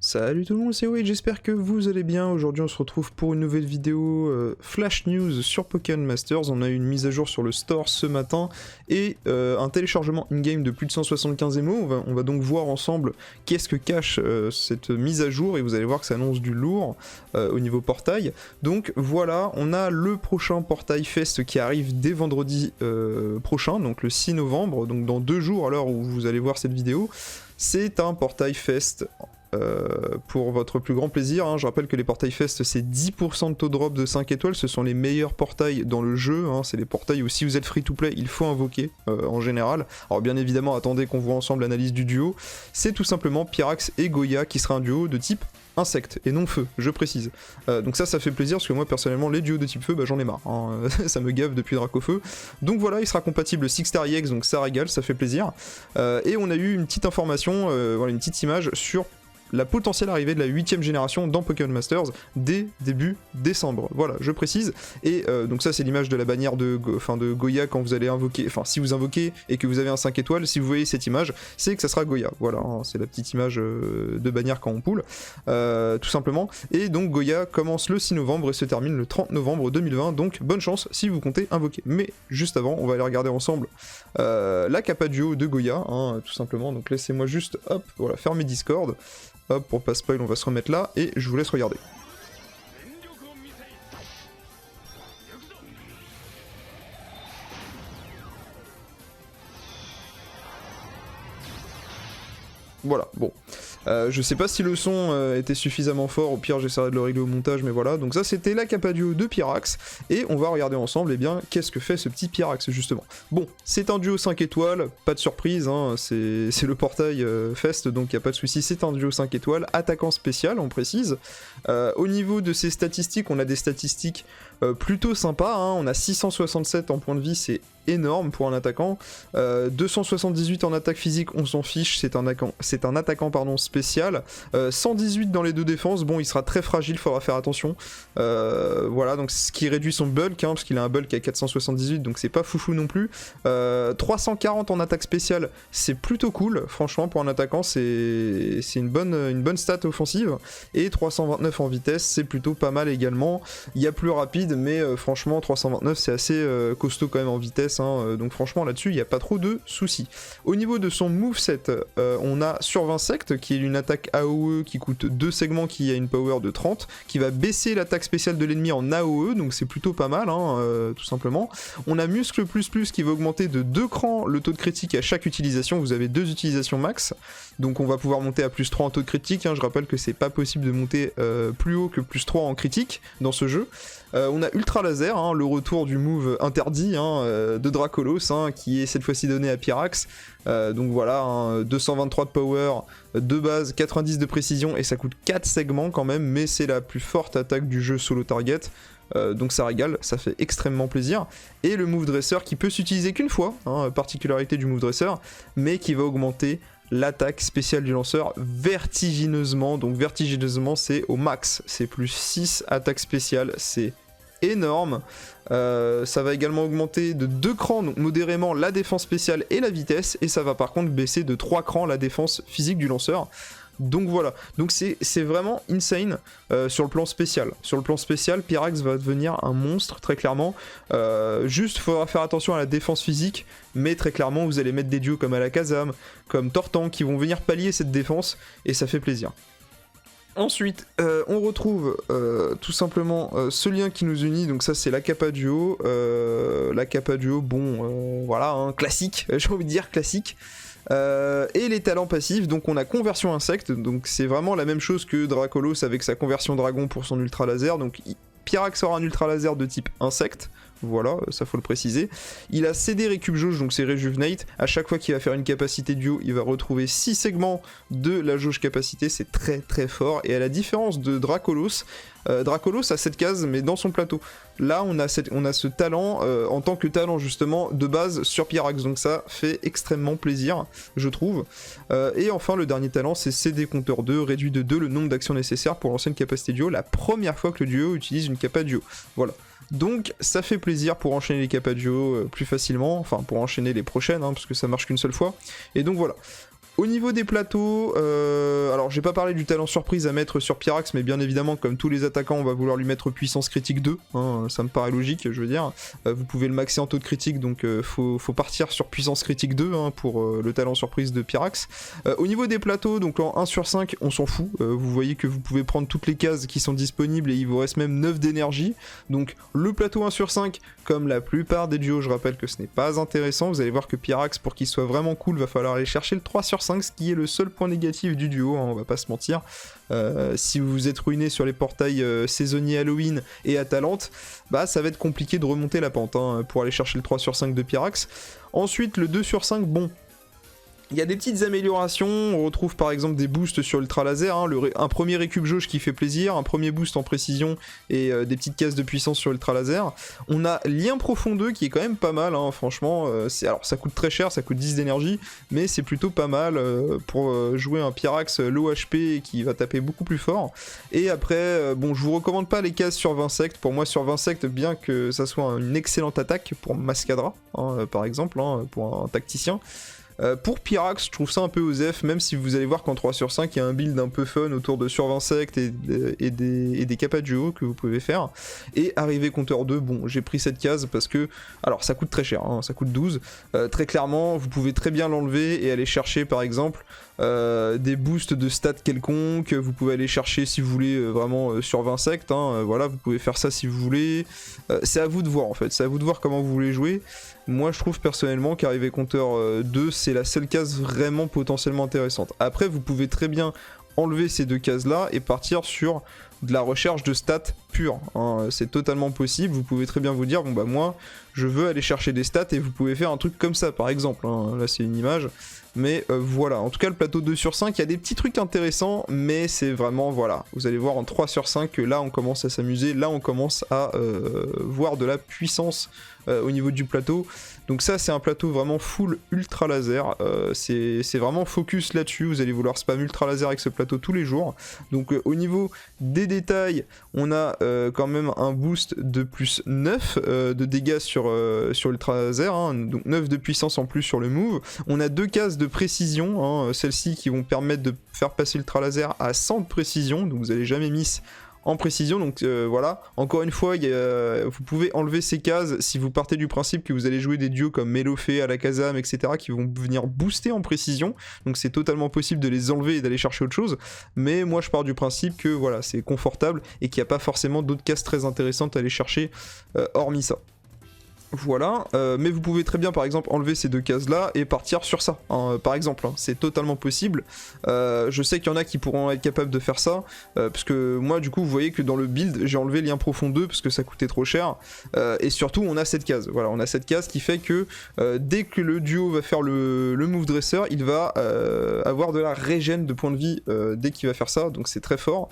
Salut tout le monde, c'est Wade, j'espère que vous allez bien. Aujourd'hui on se retrouve pour une nouvelle vidéo Flash News sur Pokémon Masters. On a eu une mise à jour sur le store ce matin et un téléchargement in-game de plus de 175 émos. On va donc voir ensemble qu'est-ce que cache cette mise à jour et vous allez voir que ça annonce du lourd au niveau portail. Donc voilà, on a le prochain Portail Fest qui arrive dès vendredi prochain, donc le 6 novembre, donc dans 2 jours à l'heure où vous allez voir cette vidéo. C'est un Portail Fest pour votre plus grand plaisir, hein. Je rappelle que les portails fest c'est 10% de taux de drop de 5 étoiles, ce sont les meilleurs portails dans le jeu, hein. C'est les portails où si vous êtes free to play il faut invoquer en général. Alors bien évidemment attendez qu'on voit ensemble l'analyse du duo, c'est tout simplement Pyrax et Goya qui sera un duo de type insecte et non feu, je précise. Donc ça fait plaisir parce que moi personnellement les duos de type feu j'en ai marre, hein. Ça me gave depuis Dracofeu. Donc voilà, il sera compatible 6 Star EX, donc ça régale, ça fait plaisir. Et on a eu une petite information, voilà, une petite image sur la potentielle arrivée de la 8ème génération dans Pokémon Masters dès début décembre. Voilà, je précise. Et donc ça c'est l'image de la bannière de Goya quand vous allez invoquer, enfin si vous invoquez et que vous avez un 5 étoiles, si vous voyez cette image, c'est que ça sera Goya. Voilà, hein, c'est la petite image de bannière quand on poule, tout simplement. Et donc Goya commence le 6 novembre et se termine le 30 novembre 2020, donc bonne chance si vous comptez invoquer. Mais juste avant, on va aller regarder ensemble la capa duo de Goya, hein, tout simplement. Donc laissez-moi juste, hop, voilà, fermer Discord. Hop, pour pas spoil, on va se remettre là, et je vous laisse regarder. Voilà, bon. Je sais pas si le son était suffisamment fort, au pire j'essaierai de le régler au montage, mais voilà. Donc ça c'était la capa duo de Pyrax, et on va regarder ensemble, eh bien, qu'est-ce que fait ce petit Pyrax justement. Bon, c'est un duo 5 étoiles, pas de surprise, hein, c'est le portail Fest, donc y a pas de souci, c'est un duo 5 étoiles, attaquant spécial, on précise. Au niveau de ses statistiques, on a des statistiques plutôt sympas, hein. On a 667 en points de vie, c'est énorme pour un attaquant, 278 en attaque physique, on s'en fiche, c'est un attaquant pardon, spécial, 118 dans les deux défenses, bon il sera très fragile, faudra faire attention, voilà, donc ce qui réduit son bulk, hein, parce qu'il a un bulk à 478, donc c'est pas foufou non plus, 340 en attaque spéciale, c'est plutôt cool, franchement pour un attaquant c'est une bonne stat offensive, et 329 en vitesse, c'est plutôt pas mal également, il y a plus rapide, mais franchement 329 c'est assez costaud quand même en vitesse, hein, donc franchement là-dessus il n'y a pas trop de soucis. Au niveau de son moveset, on a Surve Insecte qui est une attaque AOE qui coûte 2 segments, qui a une power de 30, qui va baisser l'attaque spéciale de l'ennemi en AOE, donc c'est plutôt pas mal, hein, tout simplement. On a Muscle Plus Plus qui va augmenter de 2 crans le taux de critique à chaque utilisation, vous avez 2 utilisations max, donc on va pouvoir monter à plus 3 en taux de critique, hein. Je rappelle que c'est pas possible de monter plus haut que plus 3 en critique dans ce jeu. On a Ultra Laser, hein, le retour du move interdit, hein, de Dracolos, hein, qui est cette fois-ci donné à Pyrax. Donc voilà, hein, 223 de power, de base, 90 de précision, et ça coûte 4 segments quand même, mais c'est la plus forte attaque du jeu solo target. Donc ça régale, ça fait extrêmement plaisir. Et le move Dresser qui peut s'utiliser qu'une fois, hein, particularité du move Dresser, mais qui va augmenter l'attaque spéciale du lanceur vertigineusement. Donc vertigineusement c'est au max, c'est plus 6 attaque spéciale, c'est énorme. Ça va également augmenter de 2 crans, donc modérément, la défense spéciale et la vitesse, et ça va par contre baisser de 3 crans la défense physique du lanceur. Donc voilà, donc c'est vraiment insane sur le plan spécial. Sur le plan spécial, Pyrax va devenir un monstre, très clairement. Juste, il faudra faire attention à la défense physique, mais très clairement, vous allez mettre des duos comme Alakazam, comme Tortank, qui vont venir pallier cette défense, et ça fait plaisir. Ensuite, on retrouve tout simplement ce lien qui nous unit, donc ça c'est la capa duo. La capa duo, bon, voilà, hein, classique, j'ai envie de dire classique. Et les talents passifs, donc on a conversion insecte, donc c'est vraiment la même chose que Dracolos avec sa conversion dragon pour son ultra laser, donc Pyrax aura un ultra laser de type insecte, voilà, ça faut le préciser. Il a CD Récup Jauge, donc c'est Rejuvenate, à chaque fois qu'il va faire une capacité duo, il va retrouver 6 segments de la jauge capacité, c'est très très fort, et à la différence de Dracolos, Dracolos a cette case mais dans son plateau. Là on a ce talent en tant que talent justement de base sur Pyrax, donc ça fait extrêmement plaisir je trouve. Et enfin le dernier talent c'est CD Compteur 2, réduit de 2 le nombre d'actions nécessaires pour lancer une capacité duo la première fois que le duo utilise une capa duo. Voilà. Donc ça fait plaisir pour enchaîner les capas duo plus facilement, enfin pour enchaîner les prochaines, hein, parce que ça marche qu'une seule fois. Et donc voilà. Au niveau des plateaux, alors j'ai pas parlé du talent surprise à mettre sur Pyrax, mais bien évidemment, comme tous les attaquants, on va vouloir lui mettre puissance critique 2, hein, ça me paraît logique, je veux dire. Vous pouvez le maxer en taux de critique, donc faut partir sur puissance critique 2 hein, pour le talent surprise de Pyrax. Au niveau des plateaux, donc en 1 sur 5, on s'en fout. Vous voyez que vous pouvez prendre toutes les cases qui sont disponibles et il vous reste même 9 d'énergie. Donc le plateau 1 sur 5, comme la plupart des duos, je rappelle que ce n'est pas intéressant. Vous allez voir que Pyrax, pour qu'il soit vraiment cool, va falloir aller chercher le 3 sur 5, ce qui est le seul point négatif du duo, hein, on va pas se mentir. Si vous vous êtes ruiné sur les portails saisonniers Halloween et Atalante, bah ça va être compliqué de remonter la pente hein, pour aller chercher le 3 sur 5 de Pyrax. Ensuite le 2 sur 5, bon, il y a des petites améliorations, on retrouve par exemple des boosts sur Ultra Laser, hein, un premier récup jauge qui fait plaisir, un premier boost en précision et des petites cases de puissance sur Ultra Laser. On a Lien Profond 2 qui est quand même pas mal, hein, franchement, alors ça coûte très cher, ça coûte 10 d'énergie, mais c'est plutôt pas mal pour jouer un Pyrax low HP qui va taper beaucoup plus fort. Et après, bon, je vous recommande pas les cases sur Vinsect, pour moi sur Vinsect, bien que ça soit une excellente attaque pour Mascadra, hein, par exemple, hein, pour un tacticien. Pour Pyrax, je trouve ça un peu osef, même si vous allez voir qu'en 3 sur 5, il y a un build un peu fun autour de Survinsect et des capas duo que vous pouvez faire. Et arrivé compteur 2, bon, j'ai pris cette case parce que, alors ça coûte très cher, hein, ça coûte 12. Très clairement, vous pouvez très bien l'enlever et aller chercher par exemple des boosts de stats quelconques. Vous pouvez aller chercher si vous voulez vraiment Survinsect, hein, voilà, vous pouvez faire ça si vous voulez. C'est à vous de voir en fait, c'est à vous de voir comment vous voulez jouer. Moi je trouve personnellement qu'arriver compteur 2 c'est la seule case vraiment potentiellement intéressante. Après vous pouvez très bien enlever ces deux cases là et partir sur de la recherche de stats pure, hein. C'est totalement possible, vous pouvez très bien vous dire bon bah moi je veux aller chercher des stats et vous pouvez faire un truc comme ça par exemple, hein. Là c'est une image, mais voilà, en tout cas le plateau 2 sur 5, il y a des petits trucs intéressants, mais c'est vraiment, voilà, vous allez voir en 3 sur 5 que là on commence à s'amuser, là on commence à voir de la puissance au niveau du plateau. Donc ça c'est un plateau vraiment full ultra laser, c'est vraiment focus là-dessus, vous allez vouloir spam ultra laser avec ce plateau tous les jours. Donc au niveau des détails, on a quand même un boost de plus 9 de dégâts sur ultra laser, hein, donc 9 de puissance en plus sur le move. On a 2 cases de précision, hein, celles-ci qui vont permettre de faire passer ultra laser à 100 de précision, donc vous n'allez jamais miss en précision, donc voilà, encore une fois, vous pouvez enlever ces cases si vous partez du principe que vous allez jouer des duos comme Melofé, Alakazam, etc. qui vont venir booster en précision, donc c'est totalement possible de les enlever et d'aller chercher autre chose, mais moi je pars du principe que voilà, c'est confortable et qu'il n'y a pas forcément d'autres cases très intéressantes à aller chercher hormis ça. Voilà, mais vous pouvez très bien par exemple enlever ces deux cases là et partir sur ça, hein, par exemple, hein, c'est totalement possible. Je sais qu'il y en a qui pourront être capables de faire ça, parce que moi du coup vous voyez que dans le build j'ai enlevé Lien Profond 2 parce que ça coûtait trop cher, et surtout on a cette case, voilà, on a cette case qui fait que dès que le duo va faire le move dresser, il va avoir de la régène de points de vie dès qu'il va faire ça, donc c'est très fort.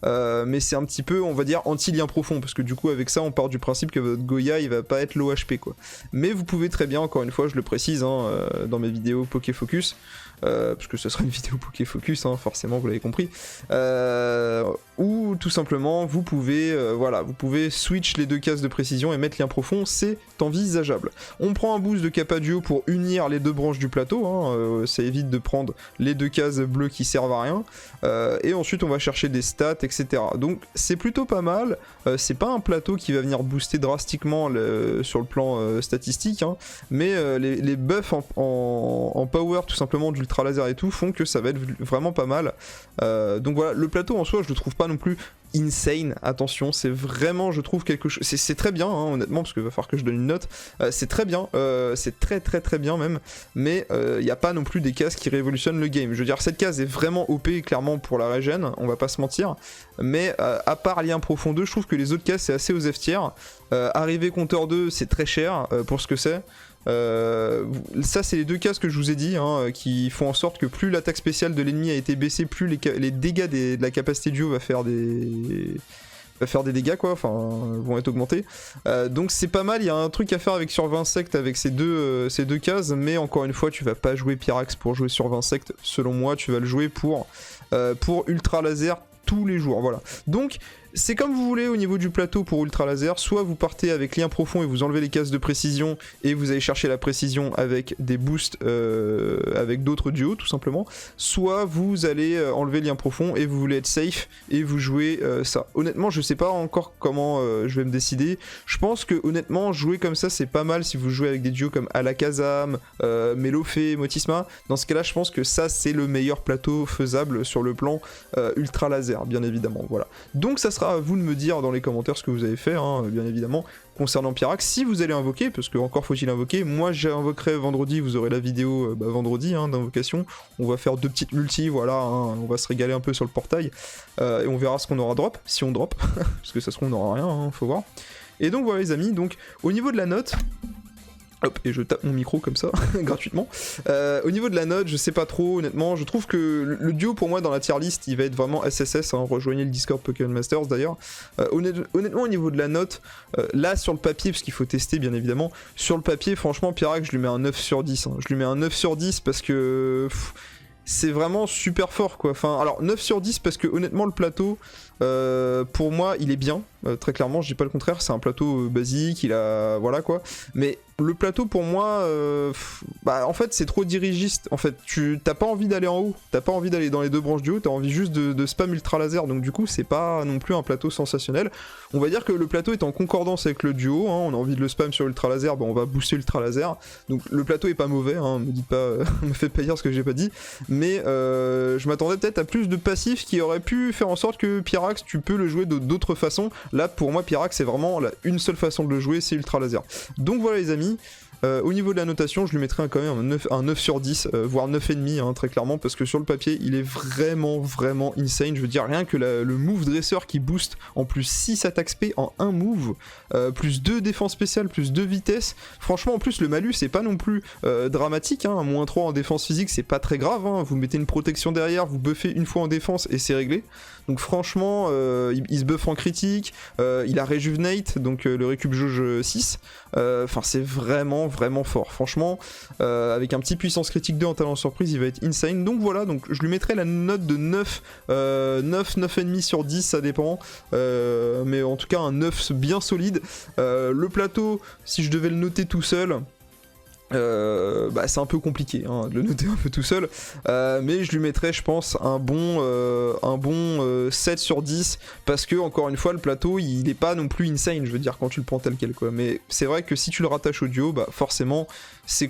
Mais c'est un petit peu, on va dire, anti-lien profond, parce que du coup avec ça on part du principe que votre Goya il va pas être low HP quoi. Mais vous pouvez très bien, encore une fois je le précise hein, dans mes vidéos Pokéfocus, parce que ce sera une vidéo Pokéfocus, hein, forcément vous l'avez compris, ou tout simplement vous pouvez, voilà, vous pouvez switch les deux cases de précision et mettre lien profond, c'est envisageable. On prend un boost de Kappa Duo pour unir les deux branches du plateau, hein, ça évite de prendre les deux cases bleues qui servent à rien, et ensuite on va chercher des stats, etc. Donc c'est plutôt pas mal, c'est pas un plateau qui va venir booster drastiquement sur le plan statistique, hein, mais les buffs en power tout simplement d'ultra laser et tout font que ça va être vraiment pas mal. Donc voilà, le plateau en soi je le trouve pas non plus insane, attention, c'est vraiment, je trouve, quelque chose, c'est très bien, hein, honnêtement, parce qu'il va falloir que je donne une note, c'est très bien, c'est très bien même, mais il n'y a pas non plus des cases qui révolutionnent le game. Je veux dire, cette case est vraiment OP, clairement, pour la régène, on va pas se mentir, mais à part Lien Profond 2, je trouve que les autres cases, c'est assez aux F tier. Arrivé compteur 2, c'est très cher pour ce que c'est. Ça c'est les deux cases que je vous ai dit, hein, qui font en sorte que plus l'attaque spéciale de l'ennemi a été baissée, plus les dégâts de la capacité duo va faire des dégâts quoi, enfin vont être augmentés. Donc c'est pas mal, il y a un truc à faire avec Survinsect avec ces deux cases, mais encore une fois tu vas pas jouer Pyrax pour jouer Survinsect, selon moi tu vas le jouer pour Ultra Laser tous les jours, voilà. Donc C'est comme vous voulez au niveau du plateau pour ultra laser, soit vous partez avec lien profond et vous enlevez les cases de précision et vous allez chercher la précision avec des boosts avec d'autres duos tout simplement, soit vous allez enlever lien profond et vous voulez être safe et vous jouez ça. Honnêtement je sais pas encore comment je vais me décider, je pense que honnêtement jouer comme ça c'est pas mal si vous jouez avec des duos comme Alakazam, Melofé, Motisma, dans ce cas là je pense que ça c'est le meilleur plateau faisable sur le plan ultra laser bien évidemment, voilà. Donc ça sera à vous de me dire dans les commentaires ce que vous avez fait, hein, bien évidemment, concernant Pyrax, si vous allez invoquer, parce que encore faut-il invoquer, moi j'invoquerai vendredi, vous aurez la vidéo vendredi hein, d'invocation, on va faire 2 petites multi, voilà, hein, on va se régaler un peu sur le portail, et on verra ce qu'on aura drop, si on drop, parce que ça se trouve on n'aura rien, hein, faut voir. Et donc voilà les amis, donc au niveau de la note... Hop, et je tape mon micro comme ça, gratuitement. Au niveau de la note, je sais pas trop, honnêtement, je trouve que le duo pour moi dans la tier list, il va être vraiment SSS, hein, rejoignez le Discord Pokémon Masters d'ailleurs. Honnêtement, au niveau de la note, là sur le papier, parce qu'il faut tester bien évidemment, sur le papier, franchement, Pyrax, je lui mets un 9 sur 10. Hein. Je lui mets un 9 sur 10 parce que... c'est vraiment super fort quoi, enfin, alors 9 sur 10 parce que honnêtement le plateau, pour moi il est bien, très clairement, je dis pas le contraire, c'est un plateau basique, il a... voilà quoi, mais le plateau pour moi, bah en fait c'est trop dirigiste, en fait tu t'as pas envie d'aller en haut, t'as pas envie d'aller dans les 2 branches du haut, t'as envie juste de spam ultra laser, donc du coup c'est pas non plus un plateau sensationnel. On va dire que le plateau est en concordance avec le duo, hein, on a envie de le spam sur ultra laser, bah on va booster ultra laser, donc le plateau est pas mauvais, hein, me dites pas, me faites pas dire ce que j'ai pas dit, mais je m'attendais peut-être à plus de passifs qui auraient pu faire en sorte que Pyrax tu peux le jouer d'autres façons. Là pour moi Pyrax c'est vraiment une seule façon de le jouer, c'est ultra laser. Donc voilà les amis. Au niveau de la notation, je lui mettrais quand même un 9 sur 10, voire 9,5 hein, très clairement, parce que sur le papier, il est vraiment insane. Je veux dire, rien que le move dresseur qui booste en plus 6 attaques spé en un move, plus 2 défense spéciale, plus 2 vitesse. Franchement, en plus, le malus, c'est pas non plus dramatique. Hein, moins 3 en défense physique, c'est pas très grave. Hein, vous mettez une protection derrière, vous buffez une fois en défense et c'est réglé. Donc franchement, il se buff en critique, il a Rejuvenate, donc le récup jauge 6. Enfin, c'est vraiment fort. Franchement, avec un petit puissance critique 2 en talent surprise, il va être insane. Donc voilà, donc je lui mettrai la note de 9, 9,5 sur 10, ça dépend. Mais en tout cas, un 9 bien solide. Le plateau, si je devais le noter tout seul... bah c'est un peu compliqué hein, de le noter un peu tout seul, mais je lui mettrais je pense un bon 7 sur 10 parce que encore une fois le plateau il est pas non plus insane, je veux dire quand tu le prends tel quel quoi, mais c'est vrai que si tu le rattaches au duo bah forcément c'est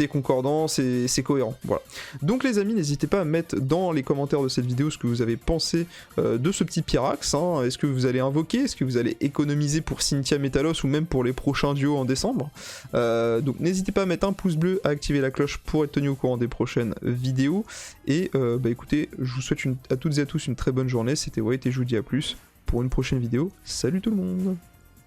concordant, c'est cohérent, voilà. Donc les amis, n'hésitez pas à mettre dans les commentaires de cette vidéo ce que vous avez pensé de ce petit Pyrax, hein. Est-ce que vous allez invoquer, est-ce que vous allez économiser pour Cynthia Metalos ou même pour les prochains duos en décembre, donc n'hésitez pas à mettre un pouce bleu, à activer la cloche pour être tenu au courant des prochaines vidéos, et bah écoutez, je vous souhaite à toutes et à tous une très bonne journée, c'était White et je vous dis à plus pour une prochaine vidéo, salut tout le monde.